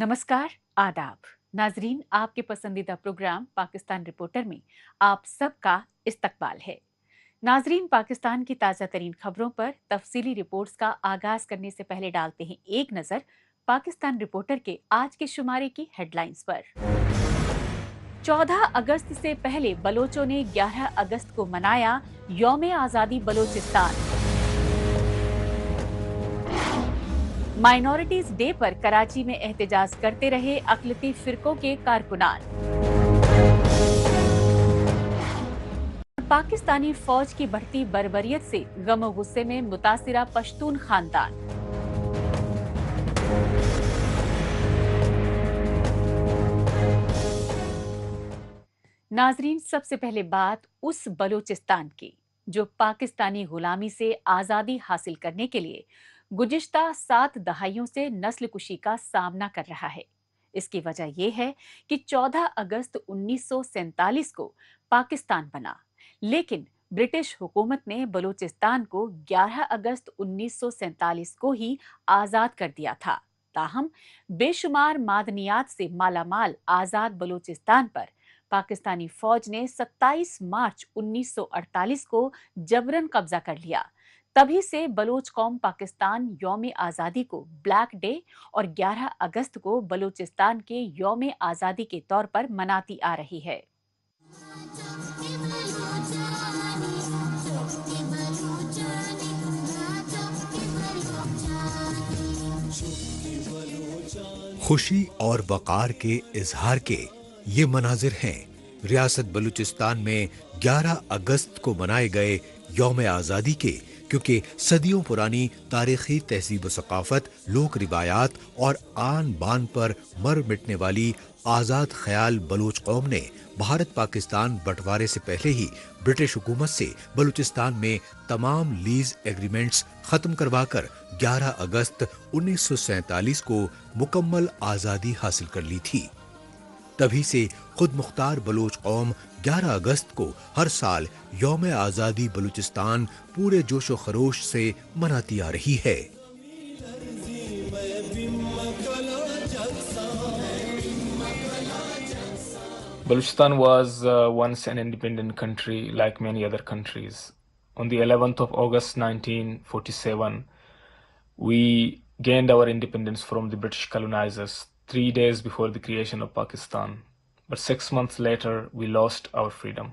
नमस्कार, आदाब। नाजरीन, आपके पसंदीदा प्रोग्राम पाकिस्तान रिपोर्टर में आप सबका इस्तकबाल है। नाजरीन, पाकिस्तान की ताज़ा तरीन खबरों पर तफसीली रिपोर्ट्स का आगाज करने से पहले डालते हैं एक नज़र पाकिस्तान रिपोर्टर के आज के शुमारे की हेडलाइंस पर। 14 अगस्त से पहले बलोचों ने 11 अगस्त को मनाया यौम आज़ादी बलोचिस्तान। माइनॉरिटीज डे पर कराची में एहतजाज करते रहे अक़लियती फिरकों के कारकुनान। पाकिस्तानी फौज की बढ़ती बर्बरियत से गम और गुस्से में मुतासिरा पश्तून खानदान। नाजरीन, सबसे पहले बात उस बलूचिस्तान की जो पाकिस्तानी गुलामी से आज़ादी हासिल करने के लिए गुज़िश्ता 7 दहाइयों से नस्ल कुशी का सामना कर रहा है। इसकी वजह यह है कि 14 अगस्त 1947 को पाकिस्तान बना, लेकिन ब्रिटिश हुकूमत ने बलूचिस्तान को 11 अगस्त 1947 को ही आज़ाद कर दिया था। ताहम बेशुमार मादनियात से मालामाल आज़ाद बलूचिस्तान पर पाकिस्तानी फौज ने 27 मार्च 1948 को जबरन कब्जा कर लिया। तभी से बलोच कौम पाकिस्तान यौम आज़ादी को ब्लैक डे और 11 अगस्त को बलूचिस्तान के यौम आज़ादी के तौर पर मनाती आ रही है। खुशी और वक़ार के इजहार के ये मनाजिर हैं रियासत बलूचिस्तान में 11 अगस्त को मनाए गए यौम आज़ादी के, क्योंकि सदियों पुरानी तारीखी तहजीब व सकाफत, लोक रिवायात और आन बान पर मर मिटने वाली आज़ाद ख्याल बलूच कौम ने भारत पाकिस्तान बंटवारे से पहले ही ब्रिटिश हुकूमत से बलूचिस्तान में तमाम लीज एग्रीमेंट्स खत्म करवाकर 11 अगस्त 1947 को मुकम्मल आज़ादी हासिल कर ली थी। तभी से खुद मुख्तार बलूच कौम 11 अगस्त को हर साल यौम आज़ादी बलूचिस्तान पूरे जोशो खरोश से मनाती आ रही है। Balochistan was once an independent country like many other countries. On the 11th of August 1947, we gained our independence from the British colonizers 3 days before the creation of Pakistan. But 6 months later, we lost our freedom.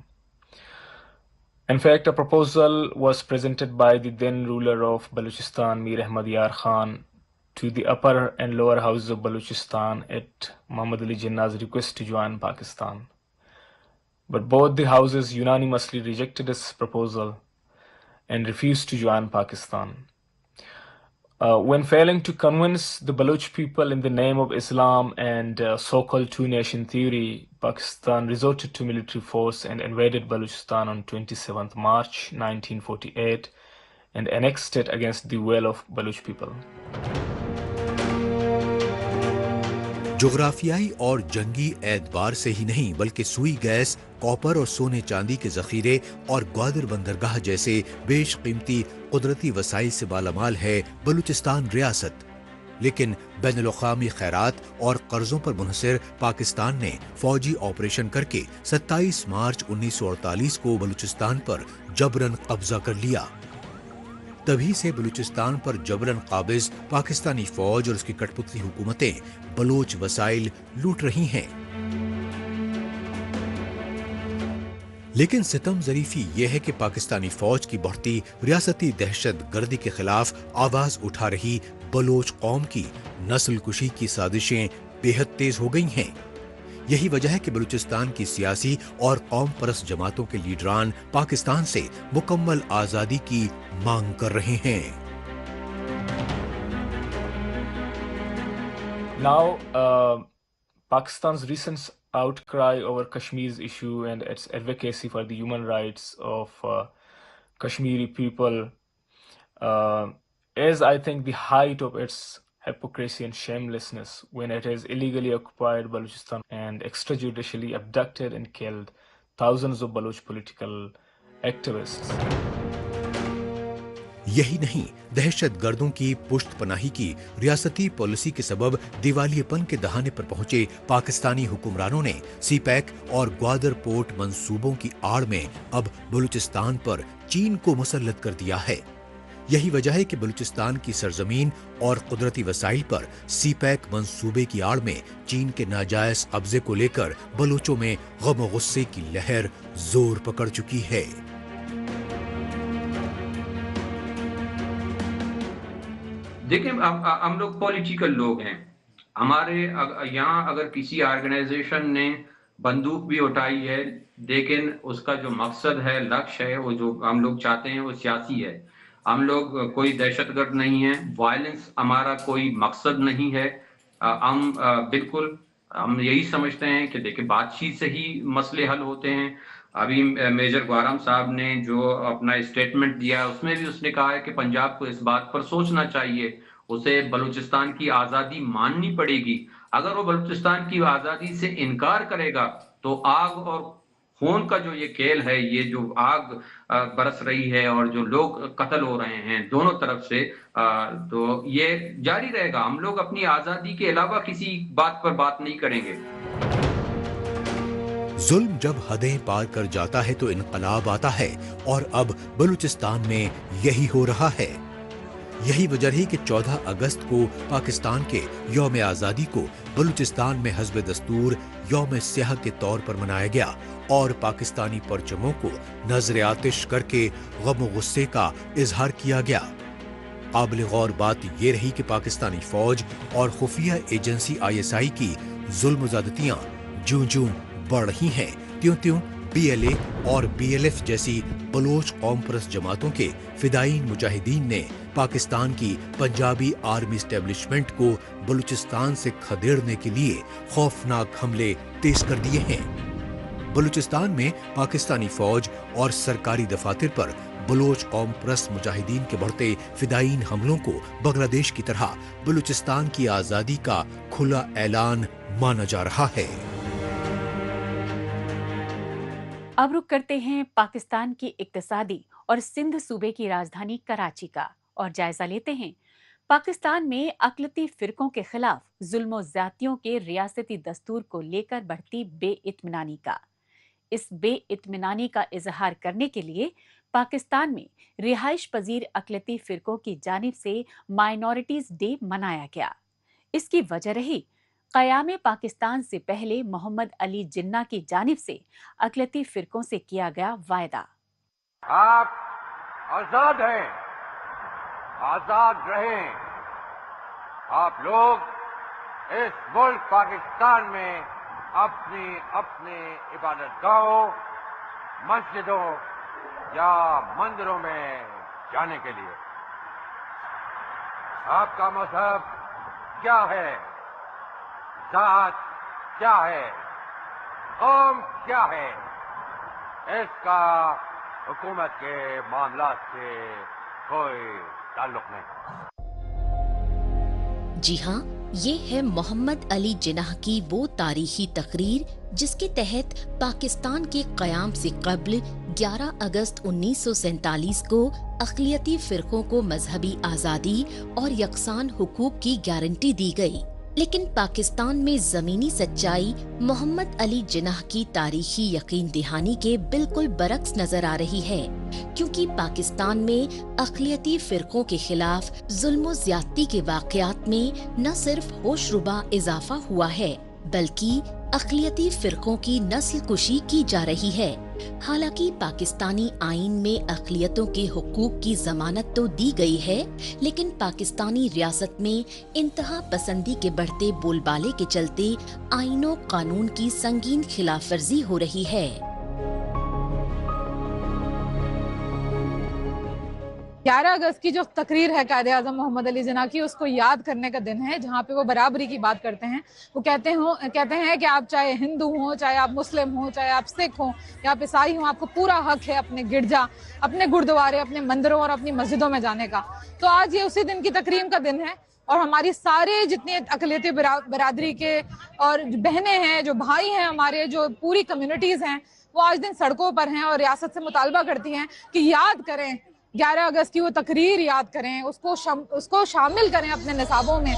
In fact, a proposal was presented by the then ruler of Balochistan, Mir Ahmad Yar Khan, to the upper and lower houses of Balochistan at Muhammad Ali Jinnah's request to join Pakistan. But both the houses unanimously rejected this proposal and refused to join Pakistan. When failing to convince the Baloch people in the name of Islam and so-called two-nation theory, Pakistan resorted to military force and invaded Balochistan on 27th March 1948 and annexed it against the will of Baloch people. जोग्राफियाई और जंगी एतबार से ही नहीं बल्कि सुई gas, copper और सोने चांदी के जखीरे और ग्वादर बंदरगाह जैसे बेशकीमती कुदरती वसाइल से मालामाल है बलूचिस्तान रियासत। लेकिन बैनुल-अक़वामी खैरात और कर्जों पर मुनहसर पाकिस्तान ने फौजी ऑपरेशन करके 27 मार्च 1948 को बलूचिस्तान पर जबरन कब्जा कर लिया। तभी से बलूचिस्तान पर जबरन काबिज पाकिस्तानी फौज और उसकी कठपुतली हुकूमतें बलोच वसाइल लूट रही हैं। लेकिन सितम ज़रीफी यह है कि पाकिस्तानी फौज की बढ़ती रियासती दहशत गर्दी के खिलाफ आवाज उठा रही बलोच कौम की नस्ल कुशी की साजिशें बेहद तेज हो गई हैं। यही वजह है कि बलूचिस्तान की सियासी और कौम परस्त जमातों के लीडरान पाकिस्तान से मुकम्मल आजादी की मांग कर रहे हैं। Now, Pakistan's recent outcry over Kashmir's issue and its advocacy for the human rights of Kashmiri people is, I think, the height of its hypocrisy and shamelessness when it has illegally occupied Balochistan and extrajudicially abducted and killed thousands of Baloch political activists. यही नहीं, दहशत गर्दों की पुष्ट पनाही की रियासती policy के सबब दिवालियेपन के दहाने पर पहुंचे पाकिस्तानी हुक्मरानों ने सीपैक और ग्वादर पोर्ट मंसूबों की आड़ में अब बलूचिस्तान पर चीन को मुसल्लत कर दिया है। यही वजह है कि बलूचिस्तान की सरजमीन और कुदरती वसाइल पर सीपैक मंसूबे की आड़ में चीन के नाजायज कब्जे को लेकर बलूचों में गम और गुस्से की लहर जोर पकड़ चुकी है। देखिए, हम लोग पॉलिटिकल लोग हैं। हमारे यहाँ अगर किसी ऑर्गेनाइजेशन ने बंदूक भी उठाई है, लेकिन उसका जो मकसद है, लक्ष्य है, वो जो हम लोग चाहते हैं वो सियासी है। हम लोग कोई दहशतगर्द नहीं है, वायलेंस हमारा कोई मकसद नहीं है। हम बिल्कुल हम यही समझते हैं कि देखिए, बातचीत से ही मसले हल होते हैं। अभी मेजर ग्वारम साहब ने जो अपना स्टेटमेंट दिया, उसमें भी उसने कहा है कि पंजाब को इस बात पर सोचना चाहिए, उसे बलूचिस्तान की आज़ादी माननी पड़ेगी। अगर वो बलूचिस्तान की आज़ादी से इनकार करेगा तो आग और खून का जो ये खेल है, ये जो आग बरस रही है और जो लोग कत्ल हो रहे हैं दोनों तरफ से, तो ये जारी रहेगा। हम लोग अपनी आज़ादी के अलावा किसी बात पर बात नहीं करेंगे। जुल्म जब हदें पार कर जाता है तो इनकलाब आता है, और अब बलूचिस्तान में यही हो रहा है। यही वजह रही कि 14 अगस्त को पाकिस्तान के यौम आज़ादी को बलूचिस्तान में हस्ब दस्तूर यौम स्याह के तौर पर मनाया गया और पाकिस्तानी परचमों को नजर आतिश करके गम और गुस्से का इजहार किया गया। काबिल गौर बात यह रही कि पाकिस्तानी फौज और खुफिया एजेंसी ISI की जुल्म ज़्यादतियां ज्यों-ज्यों बढ़ रही हैं, त्यों-त्यों PLA और BLF जैसी बलोच कौम परस्त जमातों के फिदायीन मुजाहिदीन ने पाकिस्तान की पंजाबी आर्मी एस्टेब्लिशमेंट को बलूचिस्तान से खदेड़ने के लिए खौफनाक हमले तेज कर दिए हैं। बलूचिस्तान में पाकिस्तानी फौज और सरकारी दफातर पर बलोच कौम परस्त मुजाहिदीन के बढ़ते फिदायीन हमलों को बांग्लादेश की तरह बलूचिस्तान की आजादी का खुला ऐलान माना जा रहा है। अब रुक करते हैं पाकिस्तान की इक्तिसादी और सिंध सूबे की राजधानी कराची का और जायजा लेते हैं पाकिस्तान में अक़लियती फिरकों के खिलाफ जुल्म और ज़्यादतियों के रियासती दस्तूर को लेकर बढ़ती बेइत्मीनानी का। इस बेइत्मीनानी का इजहार करने के लिए पाकिस्तान में रिहाइश पजीर अक़लियती फिरकों की जानिब से माइनॉरिटीज डे मनाया गया। इसकी वजह रही क़याम पाकिस्तान से पहले मोहम्मद अली जिन्ना की जानिब से अक़लियती फिरकों से किया गया वायदा। आप आजाद हैं, आजाद रहें। आप लोग इस मुल्क पाकिस्तान में अपनी अपनी इबादतगाहों, मस्जिदों या मंदिरों में जाने के लिए। आपका मजहब क्या है, जात क्या है, कौम क्या है, इसका हुकूमत के मामलात से कोई ताल्लुक नहीं। जी हाँ, ये है मोहम्मद अली जिन्ना की वो तारीखी तकरीर जिसके तहत पाकिस्तान के क़याम से क़ब्ल 11 अगस्त 1947 को अक़लियती फ़िरक़ों को मजहबी आज़ादी और यकसान हुकूक की गारंटी दी गई। लेकिन पाकिस्तान में ज़मीनी सच्चाई मोहम्मद अली जिन्ना की तारीखी यकीन दहानी के बिल्कुल बरक्स नजर आ रही है, क्योंकि पाकिस्तान में अक़लियती फ़िरक़ों के खिलाफ जुल्म ज़्यादती के वाक़यात में न सिर्फ होशरुबा इजाफा हुआ है, बल्कि अक़लियती फ़िरक़ों की नस्ल कुशी की जा रही है। हालांकि पाकिस्तानी आइन में अक़लियतों के हुकूक की ज़मानत तो दी गई है, लेकिन पाकिस्तानी रियासत में इंतहा पसंदी के बढ़ते बोलबाले के चलते आइनों कानून की संगीन खिलाफ वर्जी हो रही है। 11 अगस्त की जो तकरीर है कायदे आज़म मोहम्मद अली जिन्ना की, उसको याद करने का दिन है, जहाँ पे वो बराबरी की बात करते हैं। वो कहते हैं कि आप चाहे हिंदू हो, चाहे आप मुस्लिम हो, चाहे आप सिख हो या आप ईसाई हो, आपको पूरा हक है अपने गिरजा, अपने गुरुद्वारे, अपने मंदिरों और अपनी मस्जिदों में जाने का। तो आज ये उसी दिन की तकरीम का दिन है और हमारी सारे जितने अक़लियती बरादरी के और बहनें हैं, जो भाई हैं, हमारे जो पूरी कम्युनिटीज़ हैं, वो आज दिन सड़कों पर हैं और रियासत से मुतालबा करती हैं कि याद करें 11 अगस्त की वो तकरीर याद करें, उसको शामिल करें अपने निसाबों में।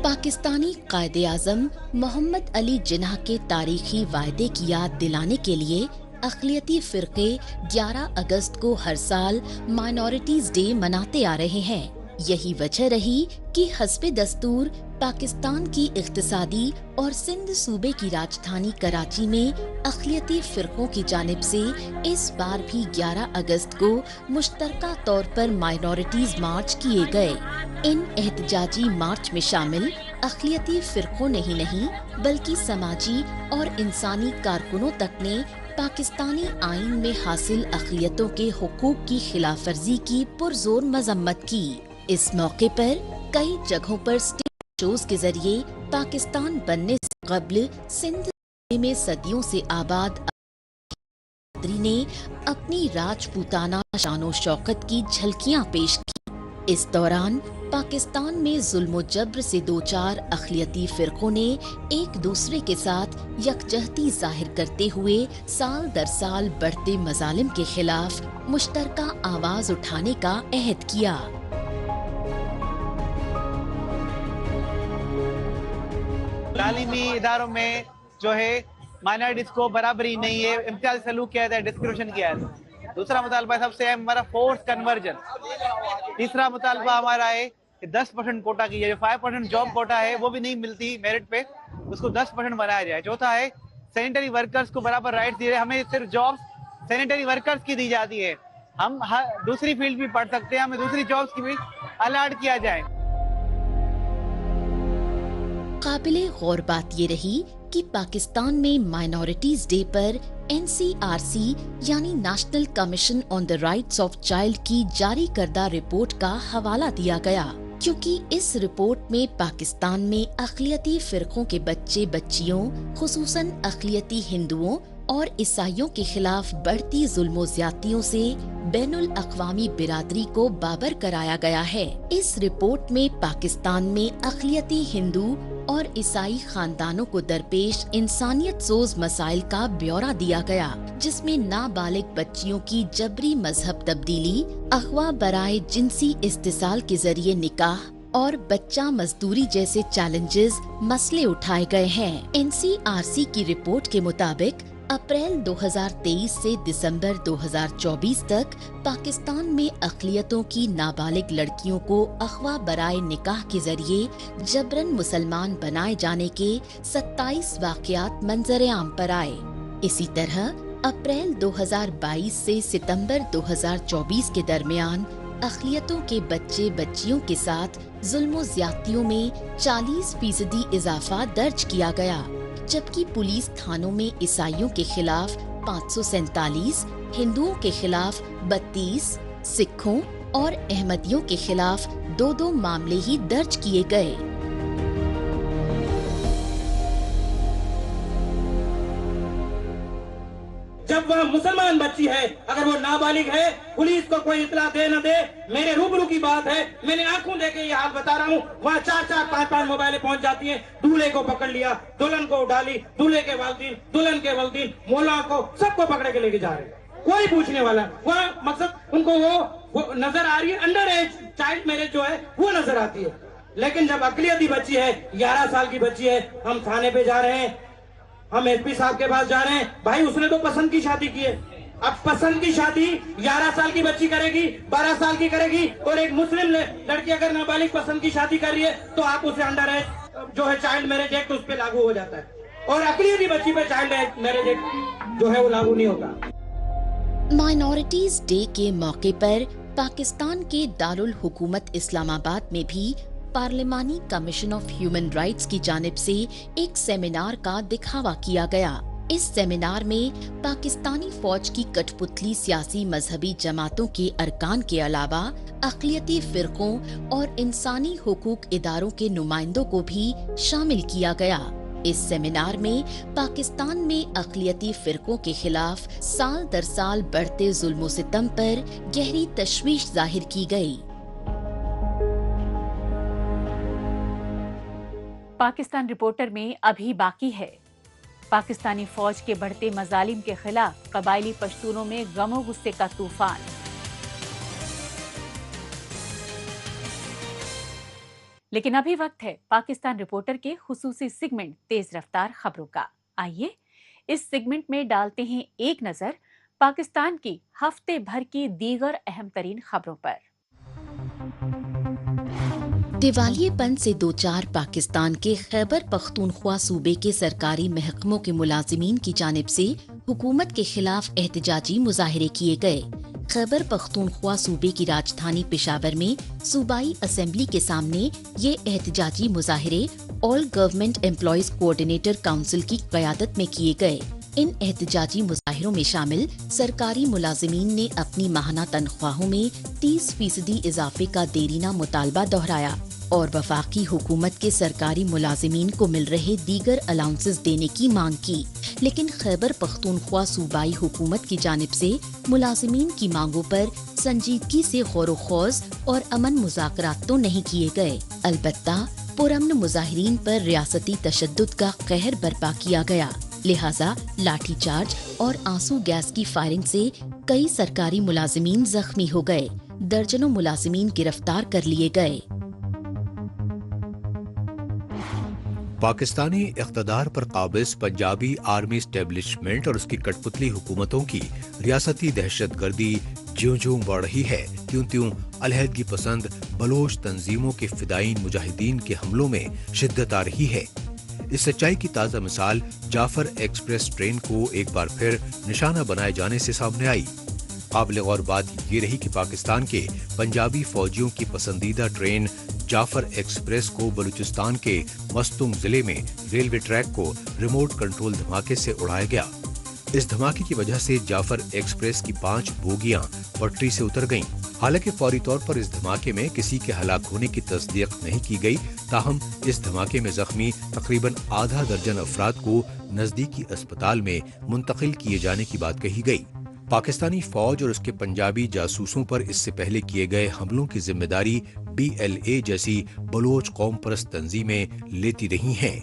पाकिस्तानी कायदे आज़म मोहम्मद अली जिन्ना के तारीखी वायदे की याद दिलाने के लिए अक़लियती फ़िरक़े 11 अगस्त को हर साल माइनॉरिटीज़ डे मनाते आ रहे हैं। यही वजह रही कि हस्बे दस्तूर पाकिस्तान की इक़्तिसादी और सिंध सूबे की राजधानी कराची में अक़लियती फ़िरक़ों की जानिब से इस बार भी 11 अगस्त को मुश्तरका तौर पर माइनॉरिटीज़ मार्च किए गए। इन एहतजाजी मार्च में शामिल अक़लियती फ़िरक़ों ने ही नहीं बल्कि समाजी और इंसानी कारकुनों तक ने पाकिस्तानी आइन में हासिल अक़लियतों के हुकूक की खिलाफ वर्जी की पुरजोर मजम्मत की। इस मौके पर कई जगहों पर स्टेज शोज के जरिए पाकिस्तान बनने से कब्ल सिंध में सदियों से आबाद ने अपनी राजपूताना शानो शौकत की झलकियां पेश की। इस दौरान पाकिस्तान में जुल्म जब्र से दो चार अक़लियती फ़िरक़ों ने एक दूसरे के साथ यकजहती जाहिर करते हुए साल दर साल बढ़ते मजालिम के खिलाफ मुश्तरका आवाज उठाने का अहद किया। तालीमी इदारों में जो है माइनॉरिटीज को बराबरी नहीं है, इम्तियाज़ी सलूक किया जाता है, डिस्क्रिमिनेशन किया जाता है। दूसरा मुतालबा सबसे अहम हमारा फोर्स कन्वर्जन। तीसरा मुतालबा हमारा है कि 10% कोटा की, जो 5% जॉब कोटा है वो भी नहीं मिलती मेरिट पे, उसको 10% बनाया जाए। चौथा है सैनिटरी वर्कर्स को बराबर राइट दिए, हमें सिर्फ जॉब्स सैनिटरी वर्कर्स की दी जाती है, हम दूसरी फील्ड भी पढ़ सकते हैं, हमें दूसरी जॉब्स की भी अलॉट किया जाए। काबिले गौर बात ये रही कि पाकिस्तान में माइनॉरिटीज डे पर NCRC यानी national commission on the rights of child की जारी करदा रिपोर्ट का हवाला दिया गया, क्योंकि इस रिपोर्ट में पाकिस्तान में अक़लियती फ़िरक़ों के बच्चे बच्चियों खुसूसन अक़लियती हिंदुओं और ईसाइयों के खिलाफ बढ़ती जुल्म ज़्यादतियों से बैनुल अक़वामी बिरादरी को बाबर कराया गया है। इस रिपोर्ट में पाकिस्तान में अक़लियती हिंदू और ईसाई खानदानों को दरपेश इंसानियत सोज मसाइल का ब्यौरा दिया गया, जिसमें नाबालिग बच्चियों की जबरी मजहब तब्दीली, अगवा बराए जिनसी इस्तिसाल के जरिए निकाह और बच्चा मजदूरी जैसे चैलेंजेस मसले उठाए गए हैं। NCRC की रिपोर्ट के मुताबिक अप्रैल 2023 से दिसंबर 2024 तक पाकिस्तान में अक़लियतों की नाबालिग लड़कियों को अगवा बराए निकाह के जरिए जबरन मुसलमान बनाए जाने के 27 वाक़यात मंजर आम पर आए। इसी तरह अप्रैल 2022 से सितंबर 2024 के दरमियान अक़लियतों के बच्चे बच्चियों के साथ जुल्म ज़्यादतियों में 40% इजाफा दर्ज किया गया, जबकि पुलिस थानों में ईसाइयों के खिलाफ 547, हिंदुओं के खिलाफ 32, सिखों और अहमदियों के खिलाफ 2 मामले ही दर्ज किए गए। जब वह मुसलमान बच्ची है, अगर वो नाबालिग है, पुलिस को कोई इतला दे न दे, मेरे रूबरू की बात है, मैंने आंखों देखे ये हाल बता रहा हूँ, वहाँ 4-4, 5-5 मोबाइलें पहुंच जाती हैं। दूल्हे को पकड़ लिया, दुल्हन को उठा ली, दूल्हे के वालिदीन, दुल्हन के वालिदीन, मौला को सबको पकड़े के लेके जा रहे हैं, कोई पूछने वाला। वहाँ मकसद उनको वो नजर आ रही है, अंडर एज चाइल्ड मैरिज जो है वो नजर आती है। लेकिन जब अक़लियती बच्ची है, 11 साल की बच्ची है, हम थाने पे जा रहे हैं, हम SP साहब के पास जा रहे हैं, भाई उसने तो पसंद की शादी की है। अब पसंद की शादी 11 साल की बच्ची करेगी, 12 साल की करेगी, और एक मुस्लिम लड़की अगर नाबालिग पसंद की शादी कर रही है तो आप उसे अंडर एज जो है चाइल्ड मैरिज एक्ट उस पे लागू हो जाता है, और अक़लियती बच्ची पे चाइल्ड मैरिज एक्ट जो है वो लागू नहीं होगा। माइनॉरिटीज डे के मौके पर पाकिस्तान के दारुल हुकूमत इस्लामाबाद में भी पार्लिमानी कमीशन ऑफ ह्यूमन राइट्स की जानिब से एक सेमिनार का दिखावा किया गया। इस सेमिनार में पाकिस्तानी फौज की कठपुतली सियासी मजहबी जमातों के अरकान के अलावा अक़लियती फ़िरक़ों और इंसानी हुकूक इदारों के नुमाइंदों को भी शामिल किया गया। इस सेमिनार में पाकिस्तान में अक़लियती फ़िरक़ों के खिलाफ साल दर साल बढ़ते जुल्म सितम पर गहरी तशवीश जाहिर की गई। पाकिस्तान रिपोर्टर में अभी बाकी है। پاکستانی فوج کے بڑھتے مظالم کے خلاف قبائلی پشتونوں میں غم و غصے کا طوفان۔ لیکن ابھی وقت ہے پاکستان رپورٹر کے خصوصی سیگمنٹ تیز رفتار خبروں کا۔ آئیے اس سیگمنٹ میں ڈالتے ہیں ایک نظر پاکستان کی ہفتے بھر کی دیگر اہم ترین خبروں پر۔ دیوالیے پن سے دوچار پاکستان کے خیبر پختونخوا صوبے کے سرکاری محکموں کے ملازمین کی جانب سے حکومت کے خلاف احتجاجی مظاہرے کیے گئے۔ خیبر پختونخوا صوبے کی راجدھانی پشاور میں صوبائی اسمبلی کے سامنے یہ احتجاجی مظاہرے آل گورنمنٹ امپلائیز کوآرڈینیٹر کونسل کی قیادت میں کیے گئے۔ ان احتجاجی مظاہروں میں شامل سرکاری ملازمین نے اپنی ماہانہ تنخواہوں میں 30% اضافے کا دیرینہ مطالبہ دہرایا اور وفاقی حکومت کے سرکاری ملازمین کو مل رہے دیگر الاؤنسز دینے کی مانگ کی، لیکن خیبر پختونخوا صوبائی حکومت کی جانب سے ملازمین کی مانگوں پر سنجیدگی سے غور و خوض اور امن مذاکرات تو نہیں کیے گئے، البتہ پرامن مظاہرین پر ریاستی تشدد کا قہر برپا کیا گیا، لہذا لاٹھی چارج اور آنسو گیس کی فائرنگ سے کئی سرکاری ملازمین زخمی ہو گئے، درجنوں ملازمین گرفتار کر لیے گئے۔ پاکستانی اقتدار پر قابض پنجابی آرمی اسٹیبلشمنٹ اور اس کی کٹ پتلی حکومتوں کی ریاستی دہشت گردی جیوں جیوں بڑھ رہی ہے تیوں تیوں علیحدگی پسند بلوچ تنظیموں کے فدائین مجاہدین کے حملوں میں شدت آ رہی ہے۔ اس سچائی کی تازہ مثال جعفر ایکسپریس ٹرین کو ایک بار پھر نشانہ بنائے جانے سے سامنے آئی۔ قابل غور بات یہ رہی کہ پاکستان کے پنجابی فوجیوں کی پسندیدہ ٹرین جعفر ایکسپریس کو بلوچستان کے مستنگ ضلع میں ریلوے ٹریک کو ریموٹ کنٹرول دھماکے سے اڑایا گیا۔ اس دھماکے کی وجہ سے جعفر ایکسپریس کی 5 بوگیاں پٹری سے اتر گئیں۔ حالانکہ فوری طور پر اس دھماکے میں کسی کے ہلاک ہونے کی تصدیق نہیں کی گئی، تاہم اس دھماکے میں زخمی تقریباً آدھا درجن افراد کو نزدیکی اسپتال میں منتقل کیے جانے کی بات کہی گئی۔ پاکستانی فوج اور اس کے پنجابی جاسوسوں پر اس سے پہلے کیے گئے حملوں کی ذمہ داری BLA جیسی بلوچ قوم پرست تنظیمیں لیتی رہی ہیں۔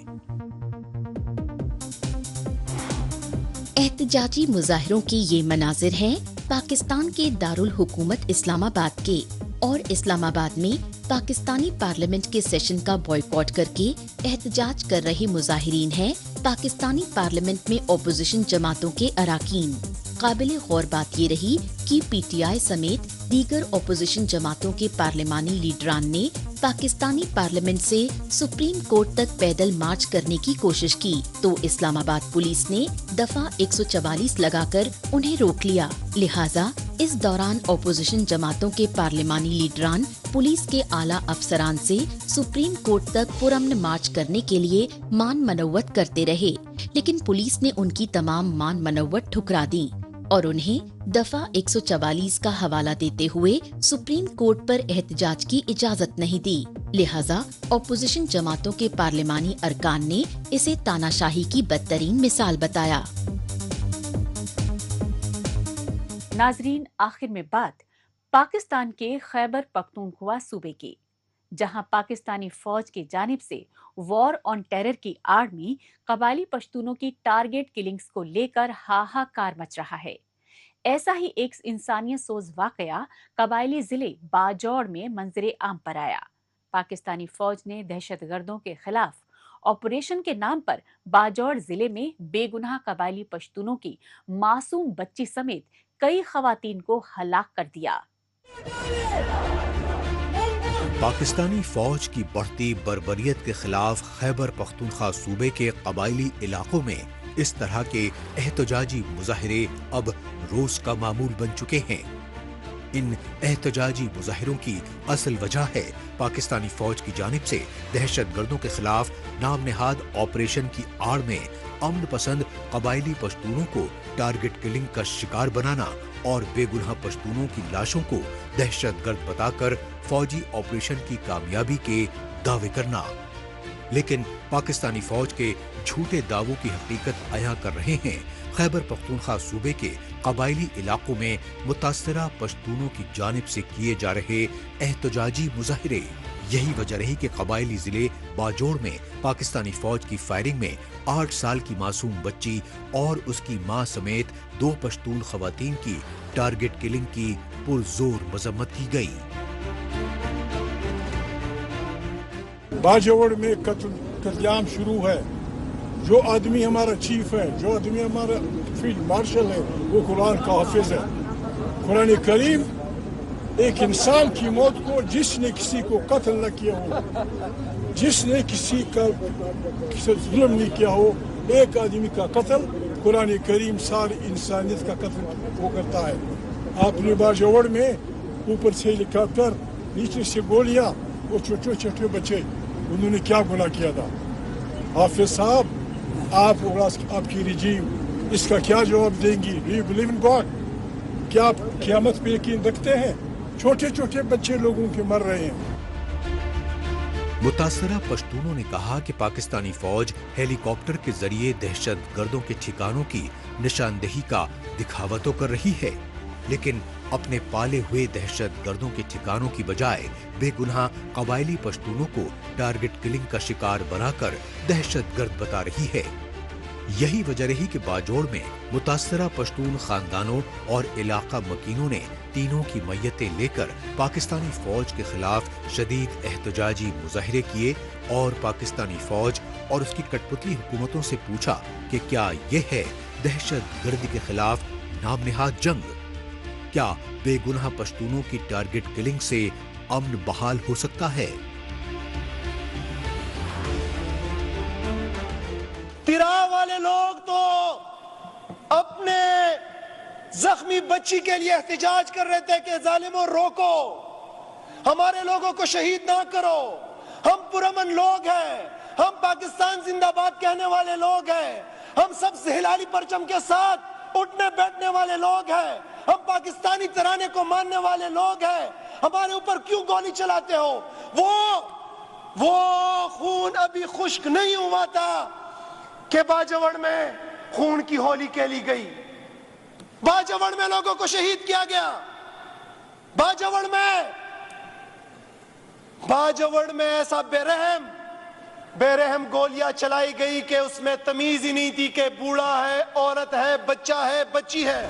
احتجاجی مظاہروں کے یہ مناظر ہیں پاکستان کے دارالحکومت اسلام آباد کے، اور اسلام آباد میں پاکستانی پارلیمنٹ کے سیشن کا بائیکاٹ کر کے احتجاج کر رہے مظاہرین ہیں پاکستانی پارلیمنٹ میں اپوزیشن جماعتوں کے اراکین۔ قابل غور بات یہ رہی کہ PTI سمیت دیگر اپوزیشن جماعتوں کے پارلیمانی لیڈران نے پاکستانی پارلیمنٹ سے سپریم کورٹ تک پیدل مارچ کرنے کی کوشش کی تو اسلام آباد پولیس نے دفعہ 144 لگا کر انہیں روک لیا، لہٰذا اس دوران اپوزیشن جماعتوں کے پارلیمانی لیڈران پولیس کے اعلیٰ افسران سے سپریم کورٹ تک پرامن مارچ کرنے کے لیے مان منوت کرتے رہے، لیکن پولیس نے ان کی تمام مان منوت ٹھکرا دیں اور انہیں دفعہ 144 کا حوالہ دیتے ہوئے سپریم کورٹ پر احتجاج کی اجازت نہیں دی، لہٰذا اپوزیشن جماعتوں کے پارلیمانی ارکان نے اسے تاناشاہی کی بدترین مثال بتایا۔ ناظرین، آخر میں بات پاکستان کے خیبر پختونخوا صوبے کی، جہاں پاکستانی فوج کی جانب سے وار آن ٹیرر کی آڑ میں قبائلی پشتونوں کی ٹارگٹ کلنگز کو لے کر ہاہاکار مچ رہا ہے۔ ایسا ہی ایک انسانیت سوز واقعہ قبائلی ضلع باجوڑ میں منظر عام پر آیا۔ پاکستانی فوج نے دہشت گردوں کے خلاف آپریشن کے نام پر باجوڑ ضلع میں بے گناہ قبائلی پشتونوں کی معصوم بچی سمیت کئی خواتین کو ہلاک کر دیا۔ پاکستانی فوج کی بڑھتی بربریت کے خلاف خیبر پختونخوا صوبے کے قبائلی علاقوں میں اس طرح کے احتجاجی مظاہرے اب روز کا معمول بن چکے ہیں۔ ان احتجاجی مظاہروں کی اصل وجہ ہے پاکستانی فوج کی جانب سے دہشت گردوں کے خلاف نام نہاد آپریشن کی آڑ میں امن پسند قبائلی پشتونوں کو ٹارگٹ کلنگ کا شکار بنانا اور بے گناہ پشتونوں کی لاشوں کو دہشت گرد بتا کر فوجی آپریشن کی کامیابی کے دعوے کرنا۔ لیکن پاکستانی فوج کے جھوٹے دعووں کی حقیقت عیاں کر رہے ہیں خیبر پختونخوا صوبے کے قبائلی علاقوں میں متاثرہ پشتونوں کی جانب سے کیے جا رہے احتجاجی مظاہرے۔ یہی وجہ رہی کہ قبائلی ضلع बाजोड़ में पाकिस्तानी फौज की फायरिंग में 8 साल की मासूम बच्ची और उसकी मां समेत 2 पश्तून खवातीन की टारगेट किलिंग की पुरजोर मजम्मत की गई। बाजोड़ में कत्लेआम शुरू है। जो आदमी हमारा चीफ है, जो आदमी हमारा फील्ड मार्शल है, वो कुरान का हाफिज है। कुरान करीम एक इंसान की मौत को, जिसने किसी को कत्ल न किया हो, जिसने किसी का जुल्म नहीं किया हो, एक आदमी का कत्ल कुरान करीम सारी इंसानियत का कत्ल वो करता है। आपने बाजोड़ में ऊपर से हेलीकॉप्टर, नीचे से गोलियां, वो छोटे छोटे बच्चे, उन्होंने क्या गुनाह किया था? हाफिज साहब, आप और आपकी रिजीम इसका क्या जवाब देंगी? Do you believe in God? क्या आप क़यामत पे यकीन रखते हैं? छोटे छोटे बच्चे लोगों के मर रहे हैं। मुतासरा पश्तूनों ने कहा कि पाकिस्तानी फौज हेलीकॉप्टर के जरिए दहशत गर्दों के ठिकानों की निशानदेही का दिखावा तो कर रही है, लेकिन अपने पाले हुए दहशत गर्दों के ठिकानों की बजाय बेगुनाह कबायली पश्तूनों को टारगेट किलिंग का शिकार बनाकर दहशत गर्द बता रही है। यही वजह रही कि बाजोड़ में मुतासरा पश्तून खानदानों और इलाका मकीनों ने तीनों की मैयतें लेकर पाकिस्तानी फौज के खिलाफ शदीद एहतजाजी मुजाहिरे किए और पाकिस्तानी फौज और उसकी कठपुतली हुकूमतों से पूछा कि क्या ये है दहशत गर्दी के खिलाफ नामनिहाद जंग? क्या बेगुनाह पश्तूनों की टारगेट किलिंग से अमन बहाल हो सकता है? तिरा वाले लोग तो अपने जख्मी बच्ची के लिए एहतजाज कर रहे थे कि जालिमों रोको, हमारे लोगों को शहीद ना करो, हम पुरअमन लोग हैं, हम पाकिस्तान जिंदाबाद कहने वाले लोग हैं, हम सब हिलाली परचम के साथ उठने बैठने वाले लोग हैं, हम पाकिस्तानी तराने को मानने वाले लोग हैं, हमारे ऊपर क्यों गोली चलाते हो? वो खून अभी खुश्क नहीं हुआ था कि बाजवड़ में खून की होली खेली गई, बाजवड़ में लोगों को शहीद किया गया, बाजवड़ में ऐसा बेरहम गोलियां चलाई गई कि उसमें तमीज ही नहीं थी कि बूढ़ा है, औरत है, बच्चा है, बच्ची है।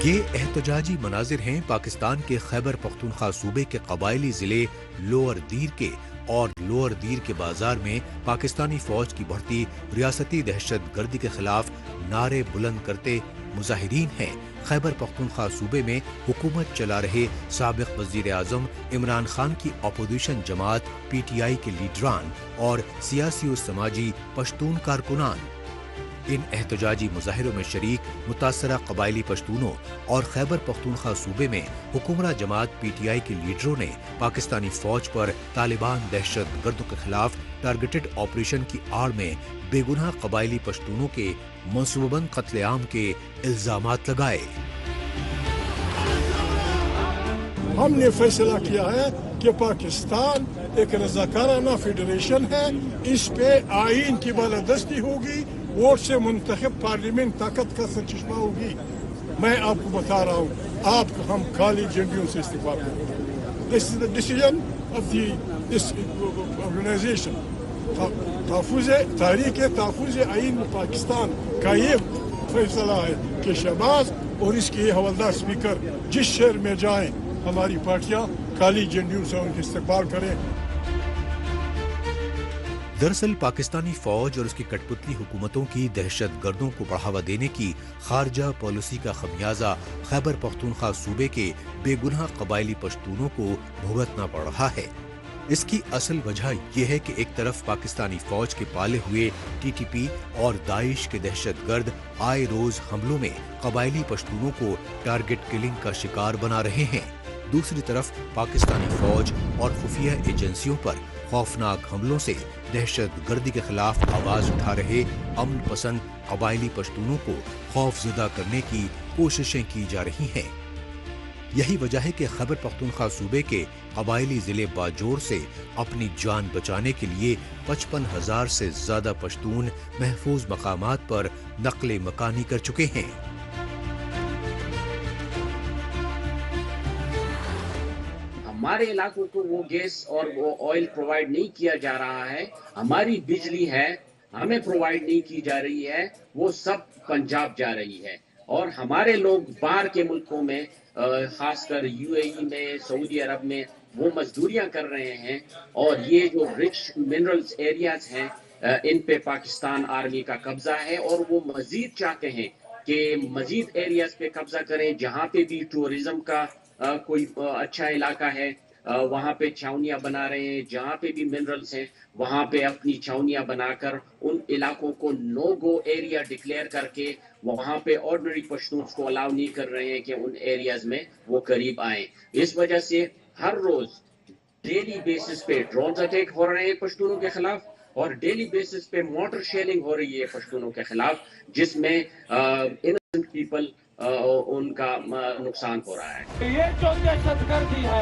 ये एहतजाजी मनाजिर हैं पाकिस्तान के खैबर पख्तूनख्वा सूबे के कबायली जिले लोअर दीर के और लोअर दीर के बाजार में पाकिस्तानी फौज की बढ़ती रियासती दहशत गर्दी के खिलाफ नारे बुलंद करते मुजाहिरीन हैं। खैबर पख्तूनख्वा सूबे में हुकूमत चला रहे साबिक वजीर आजम इमरान खान की अपोजिशन जमात PTI के लीडरान और सियासी और समाजी पश्तून कारकुनान। इन एहतजाजी मुजाहिरों में शरीक मुतासरा कबायली पश्तूनों और खैबर पख्तूनख्वा सूबे में हुकूमरा जमात PTI के लीडरों ने पाकिस्तानी फौज पर तालिबान दहशत गर्दों के खिलाफ टारगेटेड ऑपरेशन की आड़ में बेगुनाह कबायली पश्तूनों के मंसूबबंद कत्लेआम के इल्जामात लगाए। हमने फैसला किया है कि पाकिस्तान एक रज़ाकाराना फेडरेशन है, इस पे आईन की बालादस्ती होगी, वोट से मुंतखब पार्लियामेंट ताकत का सरचश्मा होगी। मैं आपको बता रहा हूँ, आपको हम खाली झंडियों से इस्तीफा करेंगे। This is the decision of this organisation. तहफ़्फ़ुज़ आईन पाकिस्तान का ये फैसला है कि शहबाज और इसके हवलदार स्पीकर जिस शहर में जाएं, हमारी पार्टियां काली झंडियों से उनकी इस्तेमाल करें। दरअसल पाकिस्तानी फौज और उसकी कठपुतली हुकूमतों की दहशत गर्दों को बढ़ावा देने की खारजा पॉलिसी का खमियाजा खैबर पख्तूनख्वा सूबे के बेगुनाह कबायली पश्तूनों को भुगतना पड़ रहा है। इसकी असल वजह यह है कि एक तरफ पाकिस्तानी फौज के पाले हुए TTP और दाइश के दहशत गर्द आए रोज हमलों में कबायली पश्तूनों को टारगेट किलिंग का शिकार बना रहे हैं, दूसरी तरफ पाकिस्तानी फौज और खुफिया एजेंसियों पर खौफनाक हमलों से दहशत गर्दी के खिलाफ आवाज उठा रहे अमन पसंद कबायली पश्तूनों को खौफजदा करने की कोशिशें की जा रही हैं। यही वजह है कि खैबर पख्तूनख्वा सूबे के कबायली जिले बाजोड़ से अपनी जान बचाने के लिए 55,000 से ज्यादा पश्तून महफूज मकामात पर नकले मकानी कर चुके हैं। ہمارے علاقوں کو وہ گیس اور وہ آئل پرووائڈ نہیں کیا جا رہا ہے. ہماری بجلی ہے ہمیں پرووائڈ نہیں کی جا رہی ہے, وہ سب پنجاب جا رہی ہے. اور ہمارے لوگ باہر کے ملکوں میں خاص کر یو اے ای میں, سعودی عرب میں وہ مزدوریاں کر رہے ہیں, اور یہ جو رچ منرلز ایریاز ہیں ان پہ پاکستان آرمی کا قبضہ ہے, اور وہ مزید چاہتے ہیں کہ مزید ایریاز پہ قبضہ کریں. جہاں پہ بھی ٹورزم کا کوئی اچھا علاقہ ہے وہاں پہ چھاونیاں بنا رہے ہیں, جہاں پہ بھی منرلز ہیں وہاں پہ اپنی چھاونیاں بنا کر ان علاقوں کو نو گو ایریا ڈکلیئر کر کے وہاں پہ آرڈنری پشتونس کو الاؤ نہیں کر رہے ہیں کہ ان ایریاز میں وہ قریب آئیں. اس وجہ سے ہر روز ڈیلی بیسس پہ ڈرونز اٹیک ہو رہے ہیں پشتونوں کے خلاف, اور ڈیلی بیسس پہ موٹر شیلنگ ہو رہی ہے پشتونوں کے خلاف, جس میں انسنٹ پیپل ان کا نقصان ہو رہا ہے. یہ جو دہشت گردی ہے.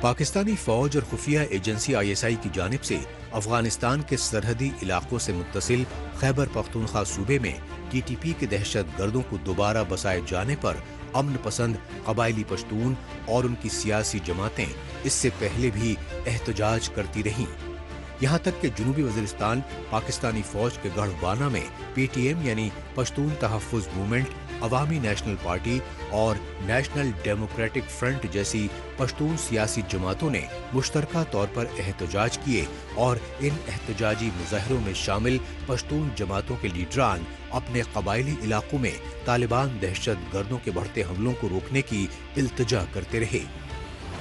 پاکستانی فوج اور خفیہ ایجنسی ISI کی جانب سے افغانستان کے سرحدی علاقوں سے متصل خیبر پختونخوا صوبے میں TTP کے دہشت گردوں کو دوبارہ بسائے جانے پر امن پسند قبائلی پشتون اور ان کی سیاسی جماعتیں اس سے پہلے بھی احتجاج کرتی رہیں. یہاں تک کہ جنوبی وزیرستان پاکستانی فوج کے گڑھ بانا میں PTM یعنی پشتون تحفظ موومنٹ, عوامی نیشنل پارٹی اور نیشنل ڈیموکریٹک فرنٹ جیسی پشتون سیاسی جماعتوں نے مشترکہ طور پر احتجاج کیے, اور ان احتجاجی مظاہروں میں شامل پشتون جماعتوں کے لیڈران اپنے قبائلی علاقوں میں طالبان دہشت گردوں کے بڑھتے حملوں کو روکنے کی التجا کرتے رہے.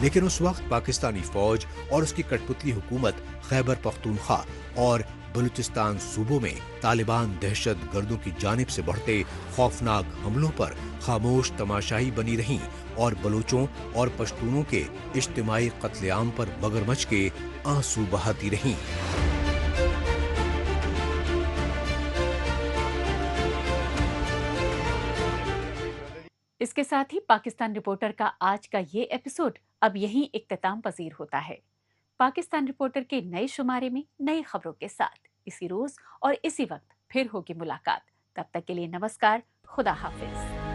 لیکن اس وقت پاکستانی فوج اور اس کی کٹ پتلی حکومت خیبر پختونخوا اور بلوچستان صوبوں میں طالبان دہشت گردوں کی جانب سے بڑھتے خوفناک حملوں پر خاموش تماشائی بنی رہیں, اور بلوچوں اور پشتونوں کے اجتماعی قتل عام پر مگرمچ کے آنسو بہاتی رہیں. اس کے ساتھ ہی پاکستان رپورٹر کا آج کا یہ ایپیسوڈ اب یہیں اختتام پذیر ہوتا ہے. پاکستان رپورٹر کے نئے شمارے میں نئی خبروں کے ساتھ اسی روز اور اسی وقت پھر ہوگی ملاقات. تب تک کے لیے نمسکار, خدا حافظ.